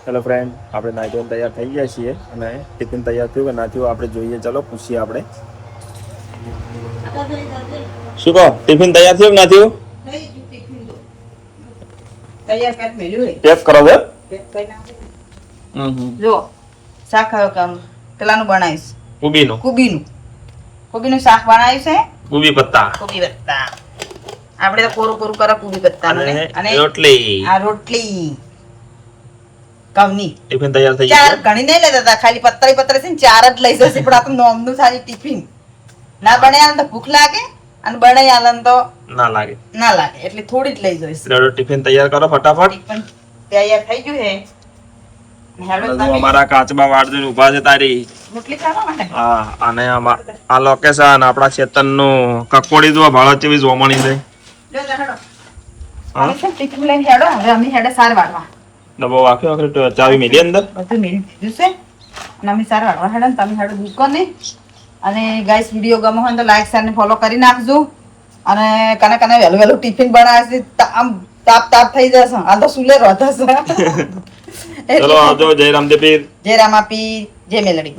Hello friend, આપણે નાઈ ધોઈને તૈયાર થઈ ગયા છીએ અને ટિફિન તૈયાર થયું કે ના થયું આપણે જોઈએ. ચલો પૂછીએ આપણે. શું કહો, ટિફિન તૈયાર થયું કે ના થયું? તૈયાર પેક મેલ્યું હે. પેક કરો છો? પેક કરી નાખો. જો શાક હવે કામ પેલાનું બનાવીશ. કુબીનું શાક બનાવ્યું છે. કુબી પત્તા. કુબી પત્તા આપણે તો કોરું કોરું કરે કુબી પત્તા અને રોટલી. આ રોટલી કવની ટિફિન તૈયાર થઈ ચાર ગયું. ઘણી નહીં લેતા હતા, ખાલી પત્તરી છે ને ચાર જ લઈ જશે. પણ આ તો નોમનું સારી ટિફિન ના બને આલે તો ભૂખ લાગે અને બને આલે તો ના લાગે. એટલે થોડી જ લઈ જઈશ. એટલે ટિફિન તૈયાર કરો ફટાફટ. ટિફિન તૈયાર થઈ ગયું હે. હેડો બધું તમે અમારા કાચબા વાડ જોઈને ઊભા છે તારી. રોટલી ખાવા માટે હા, અને આ લોકેશન આપણા ચેતનનું કકોડી જો ભાળો જેવી જોમણી છે. લો હેડો. અમે છે ટિફિન લઈને હેડો. હવે અમે હેડે સાર વાળવા ડબ્બો વાખ્યો આખરે ચાવી મેલી અંદર. બધું મેળી દીધું છે અને અમે સાર વાળવા હેડો ને તમે હેડો દુકાને. અને ગાઈસ વિડીયો ગમો હોય તો લાઈક શેર ને ફોલો કરી નાખજો. અને કને કને વહેલું ટિફિન બનાવે છે આમ તાપ થઈ જશે. આ તો સુલે રોધશે. ચલો આવજો. જય રામદેવ પીર. જય રામા પીર, જય મેલડી.